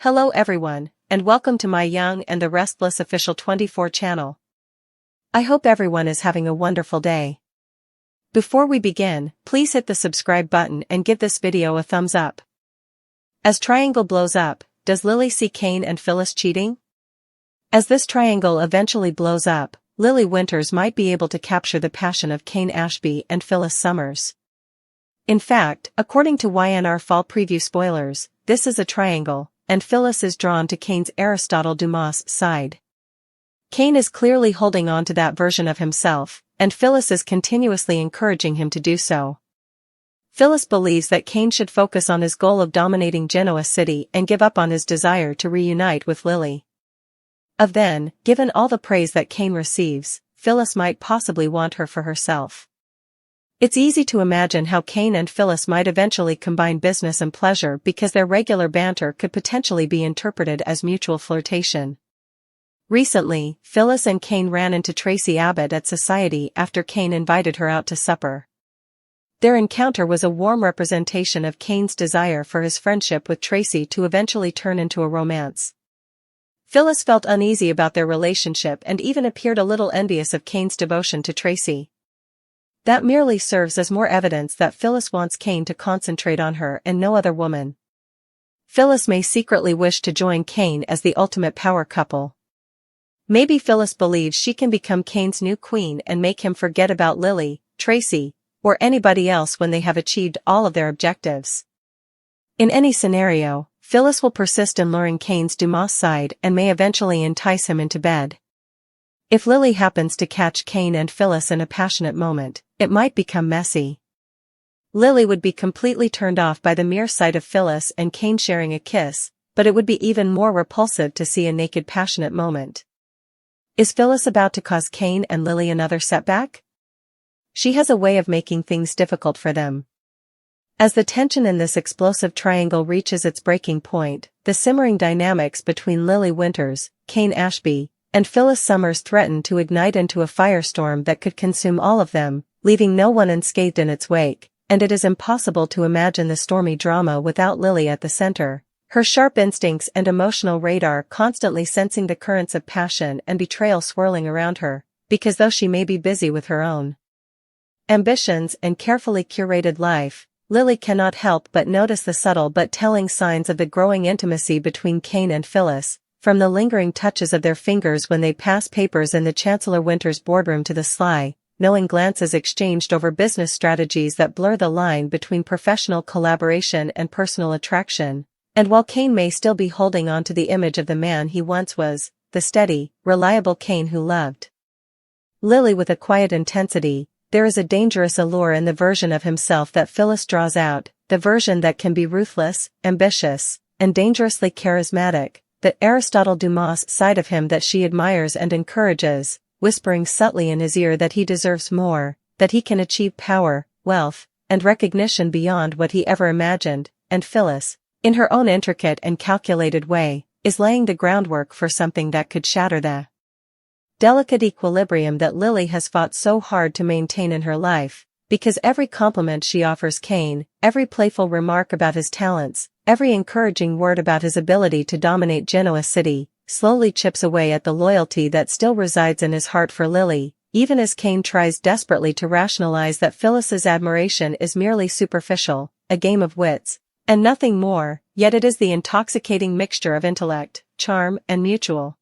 Hello everyone, and welcome to my Young and the Restless official 24 channel. I hope everyone is having a wonderful day. Before we begin, please hit the subscribe button and give this video a thumbs up. As triangle blows up, does Lily see Kane and Phyllis cheating? As this triangle eventually blows up, Lily Winters might be able to capture the passion of Kane Ashby and Phyllis Summers. In fact, according to YNR Fall Preview spoilers, this is a triangle, and Phyllis is drawn to Kane's Aristotle Dumas side. Kane is clearly holding on to that version of himself, and Phyllis is continuously encouraging him to do so. Phyllis believes that Kane should focus on his goal of dominating Genoa City and give up on his desire to reunite with Lily. Then, given all the praise that Kane receives, Phyllis might possibly want her for herself. It's easy to imagine how Kane and Phyllis might eventually combine business and pleasure because their regular banter could potentially be interpreted as mutual flirtation. Recently, Phyllis and Kane ran into Tracy Abbott at Society after Kane invited her out to supper. Their encounter was a warm representation of Kane's desire for his friendship with Tracy to eventually turn into a romance. Phyllis felt uneasy about their relationship and even appeared a little envious of Kane's devotion to Tracy. That merely serves as more evidence that Phyllis wants Kane to concentrate on her and no other woman. Phyllis may secretly wish to join Kane as the ultimate power couple. Maybe Phyllis believes she can become Kane's new queen and make him forget about Lily, Tracy, or anybody else when they have achieved all of their objectives. In any scenario, Phyllis will persist in luring Kane's Dumas side and may eventually entice him into bed. If Lily happens to catch Kane and Phyllis in a passionate moment, it might become messy. Lily would be completely turned off by the mere sight of Phyllis and Kane sharing a kiss, but it would be even more repulsive to see a naked passionate moment. Is Phyllis about to cause Kane and Lily another setback? She has a way of making things difficult for them. As the tension in this explosive triangle reaches its breaking point, the simmering dynamics between Lily Winters, Kane Ashby, and Phyllis Summers threaten to ignite into a firestorm that could consume all of them, leaving no one unscathed in its wake, and it is impossible to imagine the stormy drama without Lily at the center, her sharp instincts and emotional radar constantly sensing the currents of passion and betrayal swirling around her, because though she may be busy with her own ambitions and carefully curated life, Lily cannot help but notice the subtle but telling signs of the growing intimacy between Kane and Phyllis, from the lingering touches of their fingers when they pass papers in the Chancellor Winters boardroom to the sly, knowing glances exchanged over business strategies that blur the line between professional collaboration and personal attraction, and while Kane may still be holding on to the image of the man he once was, the steady, reliable Kane who loved Lily with a quiet intensity, there is a dangerous allure in the version of himself that Phyllis draws out, the version that can be ruthless, ambitious, and dangerously charismatic, the Aristotle Dumas side of him that she admires and encourages, whispering subtly in his ear that he deserves more, that he can achieve power, wealth, and recognition beyond what he ever imagined, and Phyllis, in her own intricate and calculated way, is laying the groundwork for something that could shatter the delicate equilibrium that Lily has fought so hard to maintain in her life, because every compliment she offers Kane, every playful remark about his talents, every encouraging word about his ability to dominate Genoa City, slowly chips away at the loyalty that still resides in his heart for Lily, even as Kane tries desperately to rationalize that Phyllis's admiration is merely superficial, a game of wits, and nothing more, yet it is the intoxicating mixture of intellect, charm, and mutual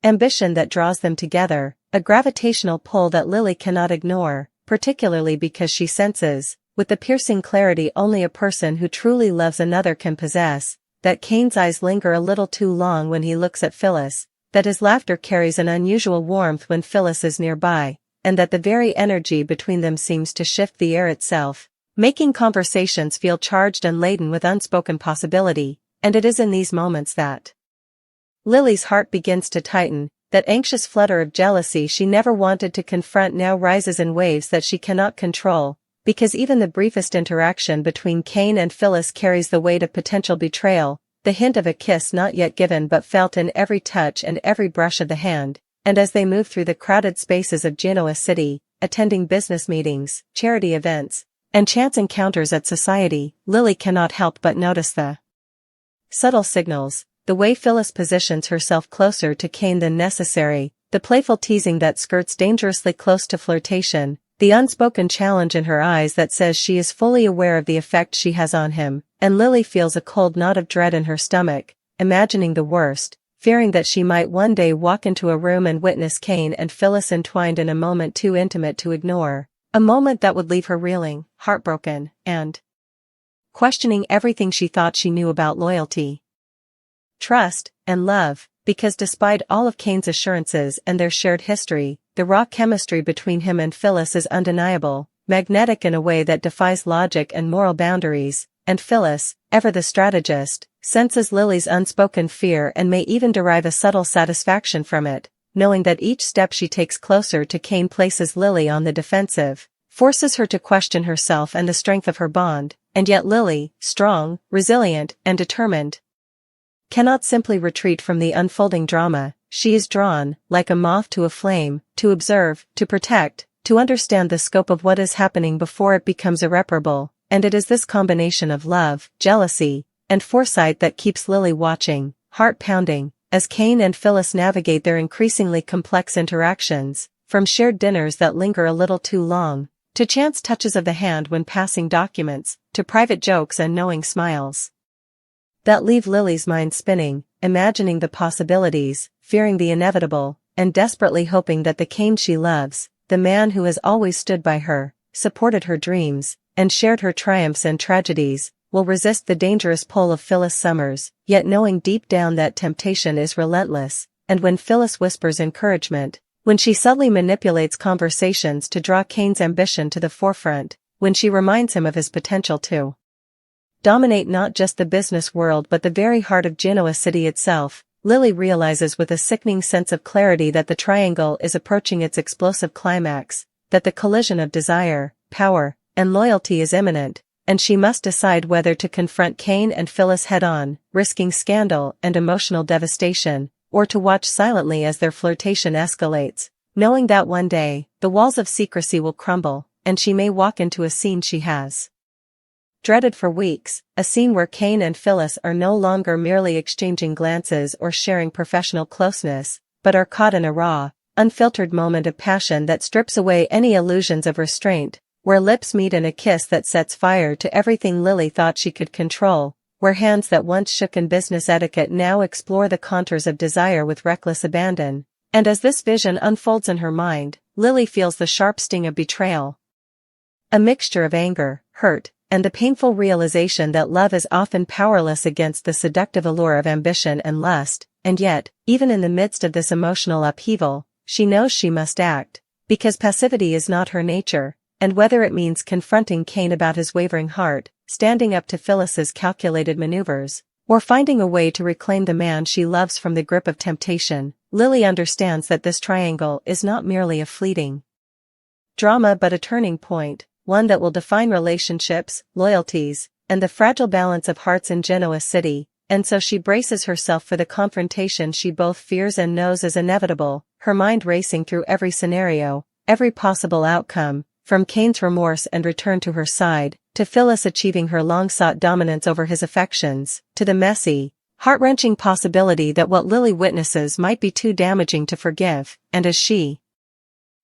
ambition that draws them together, a gravitational pull that Lily cannot ignore, particularly because she senses, with the piercing clarity only a person who truly loves another can possess, that Kane's eyes linger a little too long when he looks at Phyllis, that his laughter carries an unusual warmth when Phyllis is nearby, and that the very energy between them seems to shift the air itself, making conversations feel charged and laden with unspoken possibility, and it is in these moments that Lily's heart begins to tighten, that anxious flutter of jealousy she never wanted to confront now rises in waves that she cannot control, because even the briefest interaction between Kane and Phyllis carries the weight of potential betrayal, the hint of a kiss not yet given but felt in every touch and every brush of the hand, and as they move through the crowded spaces of Genoa City, attending business meetings, charity events, and chance encounters at Society, Lily cannot help but notice the Subtle signals, the way Phyllis positions herself closer to Kane than necessary, the playful teasing that skirts dangerously close to flirtation, the unspoken challenge in her eyes that says she is fully aware of the effect she has on him, and Lily feels a cold knot of dread in her stomach, imagining the worst, fearing that she might one day walk into a room and witness Kane and Phyllis entwined in a moment too intimate to ignore, a moment that would leave her reeling, heartbroken, and questioning everything she thought she knew about loyalty, trust, and love, because despite all of Kane's assurances and their shared history, the raw chemistry between him and Phyllis is undeniable, magnetic in a way that defies logic and moral boundaries, and Phyllis, ever the strategist, senses Lily's unspoken fear and may even derive a subtle satisfaction from it, knowing that each step she takes closer to Kane places Lily on the defensive, forces her to question herself and the strength of her bond, and yet Lily, strong, resilient, and determined, cannot simply retreat from the unfolding drama. She is drawn, like a moth to a flame, to observe, to protect, to understand the scope of what is happening before it becomes irreparable, and it is this combination of love, jealousy, and foresight that keeps Lily watching, heart pounding, as Kane and Phyllis navigate their increasingly complex interactions, from shared dinners that linger a little too long, to chance touches of the hand when passing documents, to private jokes and knowing smiles that leave Lily's mind spinning, imagining the possibilities, fearing the inevitable, and desperately hoping that the Kane she loves, the man who has always stood by her, supported her dreams, and shared her triumphs and tragedies, will resist the dangerous pull of Phyllis Summers, yet knowing deep down that temptation is relentless, and when Phyllis whispers encouragement, when she subtly manipulates conversations to draw Kane's ambition to the forefront, when she reminds him of his potential to dominate not just the business world but the very heart of Genoa city itself, Lily realizes with a sickening sense of clarity that the triangle is approaching its explosive climax, that the collision of desire, power, and loyalty is imminent, and she must decide whether to confront Kane and Phyllis head-on, risking scandal and emotional devastation, or to watch silently as their flirtation escalates, knowing that one day, the walls of secrecy will crumble, and she may walk into a scene she has dreaded for weeks, a scene where Kane and Phyllis are no longer merely exchanging glances or sharing professional closeness, but are caught in a raw, unfiltered moment of passion that strips away any illusions of restraint, where lips meet in a kiss that sets fire to everything Lily thought she could control, where hands that once shook in business etiquette now explore the contours of desire with reckless abandon, and as this vision unfolds in her mind, Lily feels the sharp sting of betrayal. A mixture of anger, hurt, and the painful realization that love is often powerless against the seductive allure of ambition and lust, and yet, even in the midst of this emotional upheaval, she knows she must act, because passivity is not her nature, and whether it means confronting Kane about his wavering heart, standing up to Phyllis's calculated maneuvers, or finding a way to reclaim the man she loves from the grip of temptation, Lily understands that this triangle is not merely a fleeting drama but a turning point, one that will define relationships, loyalties, and the fragile balance of hearts in Genoa city, and so she braces herself for the confrontation she both fears and knows is inevitable, her mind racing through every scenario, every possible outcome, from Kane's remorse and return to her side, to Phyllis achieving her long-sought dominance over his affections, to the messy, heart-wrenching possibility that what Lily witnesses might be too damaging to forgive, and as she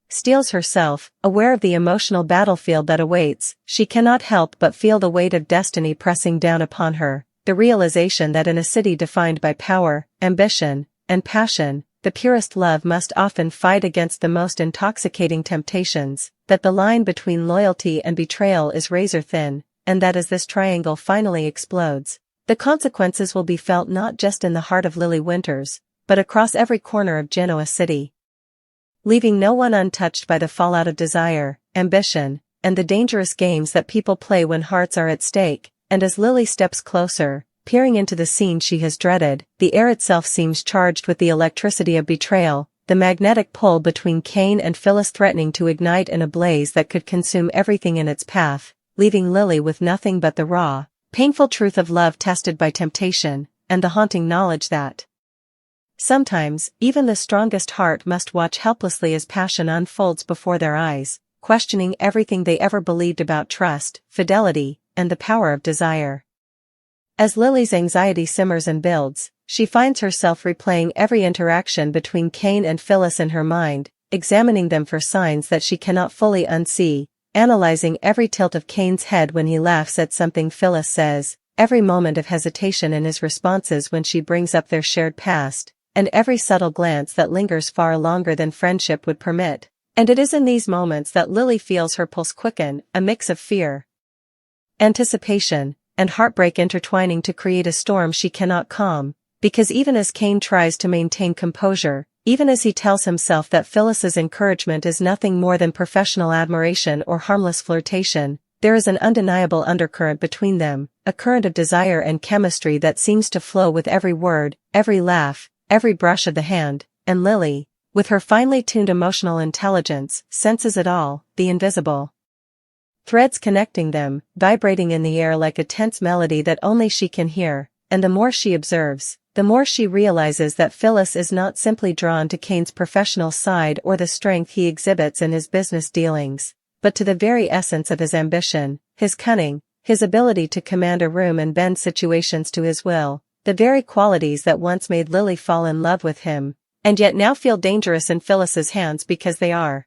steels herself, aware of the emotional battlefield that awaits, she cannot help but feel the weight of destiny pressing down upon her, the realization that in a city defined by power, ambition, and passion, the purest love must often fight against the most intoxicating temptations, that the line between loyalty and betrayal is razor-thin, and that as this triangle finally explodes, the consequences will be felt not just in the heart of Lily Winters, but across every corner of Genoa city, leaving no one untouched by the fallout of desire, ambition, and the dangerous games that people play when hearts are at stake. And as Lily steps closer, peering into the scene she has dreaded, the air itself seems charged with the electricity of betrayal, the magnetic pull between Kane and Phyllis threatening to ignite in a blaze that could consume everything in its path, leaving Lily with nothing but the raw, painful truth of love tested by temptation, and the haunting knowledge that sometimes, even the strongest heart must watch helplessly as passion unfolds before their eyes, questioning everything they ever believed about trust, fidelity, and the power of desire. As Lily's anxiety simmers and builds, she finds herself replaying every interaction between Kane and Phyllis in her mind, examining them for signs that she cannot fully unsee, analyzing every tilt of Kane's head when he laughs at something Phyllis says, every moment of hesitation in his responses when she brings up their shared past, and every subtle glance that lingers far longer than friendship would permit. And it is in these moments that Lily feels her pulse quicken, a mix of fear, anticipation, and heartbreak intertwining to create a storm she cannot calm, because even as Kane tries to maintain composure, even as he tells himself that Phyllis's encouragement is nothing more than professional admiration or harmless flirtation, there is an undeniable undercurrent between them, a current of desire and chemistry that seems to flow with every word, every laugh, every brush of the hand, and Lily, with her finely tuned emotional intelligence, senses it all, the invisible threads connecting them, vibrating in the air like a tense melody that only she can hear, and the more she observes, the more she realizes that Phyllis is not simply drawn to Kane's professional side or the strength he exhibits in his business dealings, but to the very essence of his ambition, his cunning, his ability to command a room and bend situations to his will, the very qualities that once made Lily fall in love with him, and yet now feel dangerous in Phyllis's hands because they are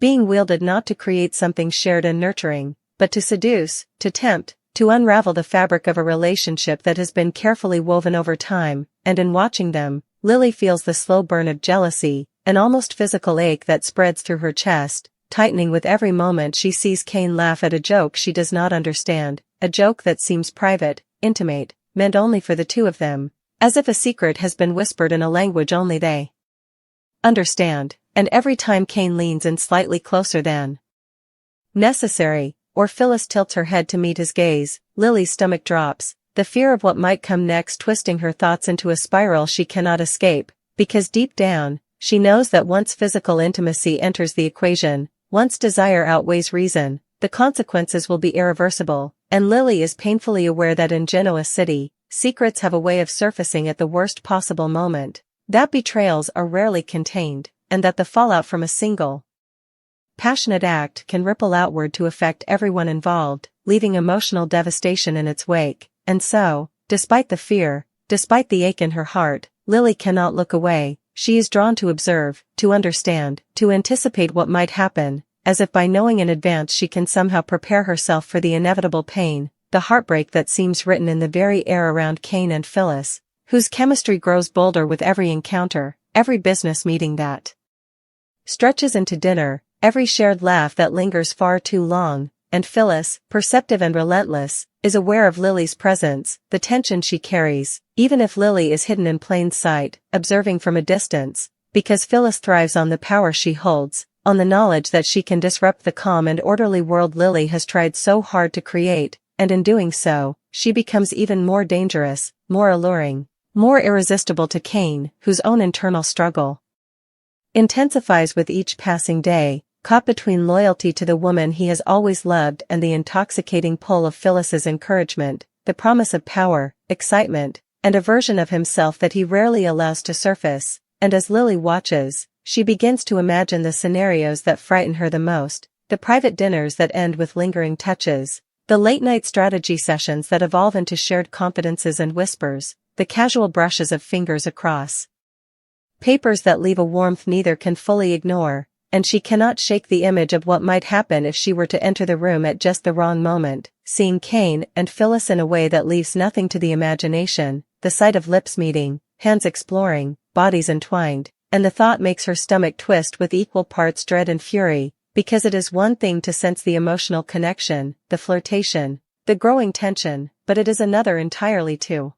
being wielded not to create something shared and nurturing, but to seduce, to tempt, to unravel the fabric of a relationship that has been carefully woven over time, and in watching them, Lily feels the slow burn of jealousy, an almost physical ache that spreads through her chest, tightening with every moment she sees Kane laugh at a joke she does not understand, a joke that seems private, intimate, meant only for the two of them, as if a secret has been whispered in a language only they understand, and every time Kane leans in slightly closer than necessary, or Phyllis tilts her head to meet his gaze, Lily's stomach drops, the fear of what might come next twisting her thoughts into a spiral she cannot escape, because deep down, she knows that once physical intimacy enters the equation, once desire outweighs reason, the consequences will be irreversible, and Lily is painfully aware that in Genoa City, secrets have a way of surfacing at the worst possible moment, that betrayals are rarely contained, and that the fallout from a single passionate act can ripple outward to affect everyone involved, leaving emotional devastation in its wake, and so, despite the fear, despite the ache in her heart, Lily cannot look away, she is drawn to observe, to understand, to anticipate what might happen, as if by knowing in advance she can somehow prepare herself for the inevitable pain, the heartbreak that seems written in the very air around Kane and Phyllis, whose chemistry grows bolder with every encounter, every business meeting that stretches into dinner, every shared laugh that lingers far too long, and Phyllis, perceptive and relentless, is aware of Lily's presence, the tension she carries, even if Lily is hidden in plain sight, observing from a distance, because Phyllis thrives on the power she holds, on the knowledge that she can disrupt the calm and orderly world Lily has tried so hard to create, and in doing so, she becomes even more dangerous, more alluring, more irresistible to Kane, whose own internal struggle intensifies with each passing day, caught between loyalty to the woman he has always loved and the intoxicating pull of Phyllis's encouragement, the promise of power, excitement, and a version of himself that he rarely allows to surface, and as Lily watches, she begins to imagine the scenarios that frighten her the most, the private dinners that end with lingering touches, the late-night strategy sessions that evolve into shared confidences and whispers, the casual brushes of fingers across papers that leave a warmth neither can fully ignore, and she cannot shake the image of what might happen if she were to enter the room at just the wrong moment, seeing Kane and Phyllis in a way that leaves nothing to the imagination, the sight of lips meeting, hands exploring, bodies entwined, and the thought makes her stomach twist with equal parts dread and fury, because it is one thing to sense the emotional connection, the flirtation, the growing tension, but it is another entirely to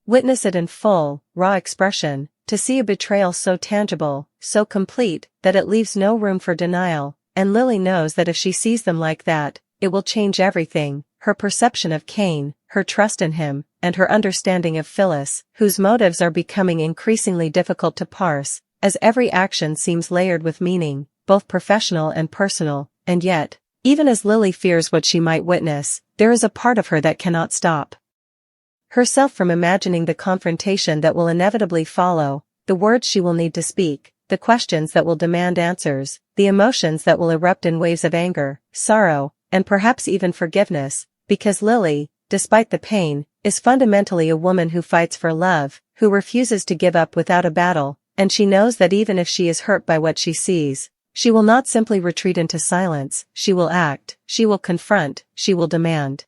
witness it in full, raw expression, to see a betrayal so tangible, so complete, that it leaves no room for denial, and Lily knows that if she sees them like that, it will change everything, her perception of Kane, her trust in him, and her understanding of Phyllis, whose motives are becoming increasingly difficult to parse, as every action seems layered with meaning, both professional and personal, and yet, even as Lily fears what she might witness, there is a part of her that cannot stop herself from imagining the confrontation that will inevitably follow, the words she will need to speak, the questions that will demand answers, the emotions that will erupt in waves of anger, sorrow, and perhaps even forgiveness, because Lily, despite the pain, is fundamentally a woman who fights for love, who refuses to give up without a battle, and she knows that even if she is hurt by what she sees, she will not simply retreat into silence, she will act, she will confront, she will demand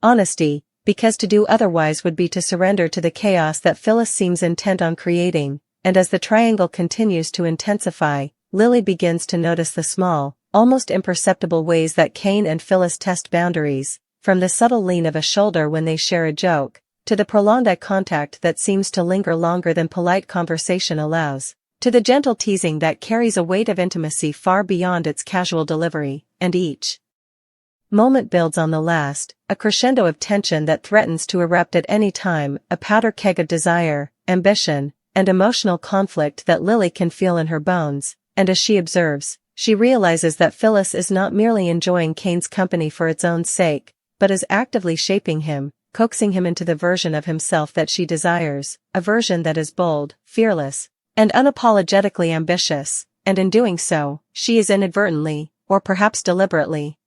honesty, because to do otherwise would be to surrender to the chaos that Phyllis seems intent on creating, and as the triangle continues to intensify, Lily begins to notice the small, almost imperceptible ways that Kane and Phyllis test boundaries, from the subtle lean of a shoulder when they share a joke, to the prolonged eye contact that seems to linger longer than polite conversation allows, to the gentle teasing that carries a weight of intimacy far beyond its casual delivery, and each moment builds on the last, a crescendo of tension that threatens to erupt at any time, a powder keg of desire, ambition, and emotional conflict that Lily can feel in her bones, and as she observes, she realizes that Phyllis is not merely enjoying Kane's company for its own sake, but is actively shaping him, coaxing him into the version of himself that she desires, a version that is bold, fearless, and unapologetically ambitious, and in doing so, she is inadvertently, or perhaps deliberately,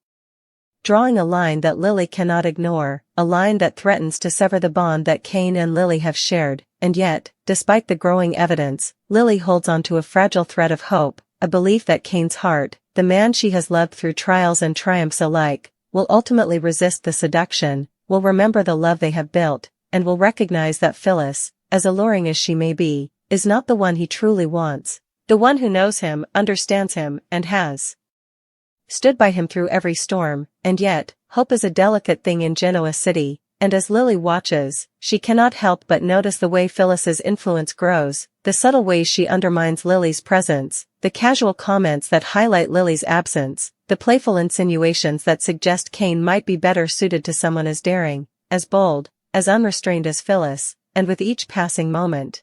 drawing a line that Lily cannot ignore, a line that threatens to sever the bond that Kane and Lily have shared, and yet, despite the growing evidence, Lily holds on to a fragile thread of hope, a belief that Kane's heart, the man she has loved through trials and triumphs alike, will ultimately resist the seduction, will remember the love they have built, and will recognize that Phyllis, as alluring as she may be, is not the one he truly wants, the one who knows him, understands him, and has stood by him through every storm, and yet, hope is a delicate thing in Genoa City, and as Lily watches, she cannot help but notice the way Phyllis's influence grows, the subtle ways she undermines Lily's presence, the casual comments that highlight Lily's absence, the playful insinuations that suggest Kane might be better suited to someone as daring, as bold, as unrestrained as Phyllis, and with each passing moment,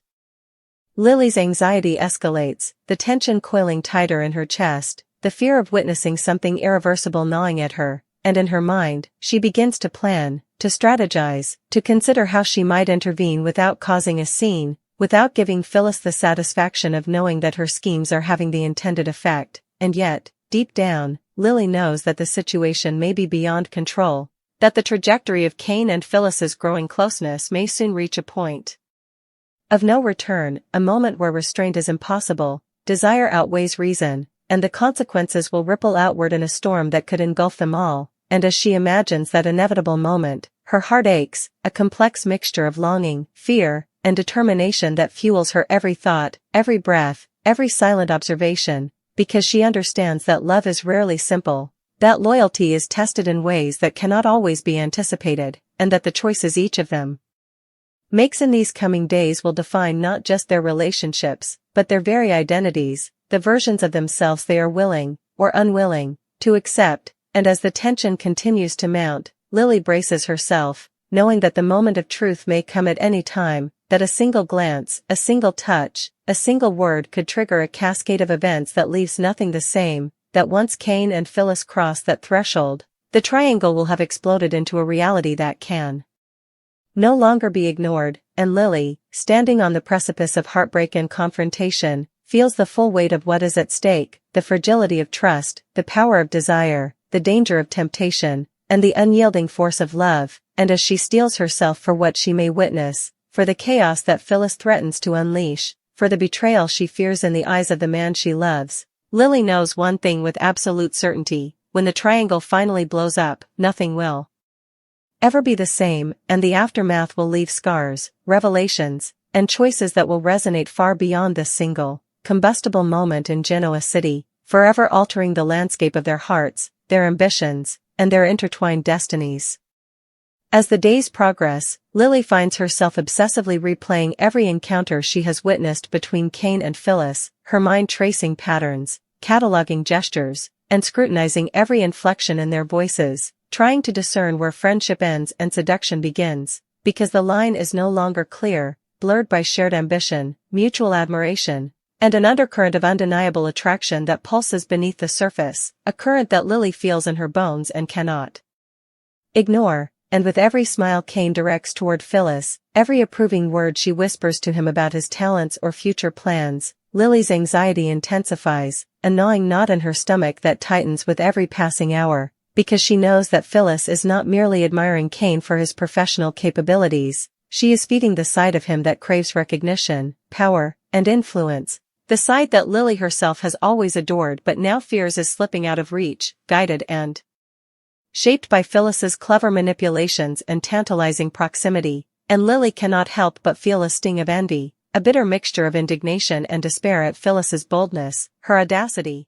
Lily's anxiety escalates, the tension coiling tighter in her chest, the fear of witnessing something irreversible gnawing at her, and in her mind, she begins to plan, to strategize, to consider how she might intervene without causing a scene, without giving Phyllis the satisfaction of knowing that her schemes are having the intended effect, and yet, deep down, Lily knows that the situation may be beyond control, that the trajectory of Kane and Phyllis's growing closeness may soon reach a point of no return, a moment where restraint is impossible, desire outweighs reason, and the consequences will ripple outward in a storm that could engulf them all, and as she imagines that inevitable moment, her heart aches, a complex mixture of longing, fear, and determination that fuels her every thought, every breath, every silent observation, because she understands that love is rarely simple, that loyalty is tested in ways that cannot always be anticipated, and that the choices each of them makes in these coming days will define not just their relationships, but their very identities, the versions of themselves they are willing, or unwilling, to accept, and as the tension continues to mount, Lily braces herself, knowing that the moment of truth may come at any time, that a single glance, a single touch, a single word could trigger a cascade of events that leaves nothing the same, that once Kane and Phyllis cross that threshold, the triangle will have exploded into a reality that can no longer be ignored, and Lily, standing on the precipice of heartbreak and confrontation, feels the full weight of what is at stake, the fragility of trust, the power of desire, the danger of temptation, and the unyielding force of love, and as she steels herself for what she may witness, for the chaos that Phyllis threatens to unleash, for the betrayal she fears in the eyes of the man she loves, Lily knows one thing with absolute certainty: when the triangle finally blows up, nothing will ever be the same, and the aftermath will leave scars, revelations, and choices that will resonate far beyond this single, combustible moment in Genoa City, forever altering the landscape of their hearts, their ambitions, and their intertwined destinies. As the days progress, Lily finds herself obsessively replaying every encounter she has witnessed between Kane and Phyllis, her mind tracing patterns, cataloging gestures, and scrutinizing every inflection in their voices, trying to discern where friendship ends and seduction begins, because the line is no longer clear, blurred by shared ambition, mutual admiration, and an undercurrent of undeniable attraction that pulses beneath the surface, a current that Lily feels in her bones and cannot ignore, and with every smile Kane directs toward Phyllis, every approving word she whispers to him about his talents or future plans, Lily's anxiety intensifies, a gnawing knot in her stomach that tightens with every passing hour, Because she knows that Phyllis is not merely admiring Kane for his professional capabilities, she is feeding the side of him that craves recognition, power, and influence, the side that Lily herself has always adored but now fears is slipping out of reach, guided and shaped by Phyllis's clever manipulations and tantalizing proximity, and Lily cannot help but feel a sting of envy, a bitter mixture of indignation and despair at Phyllis's boldness, her audacity,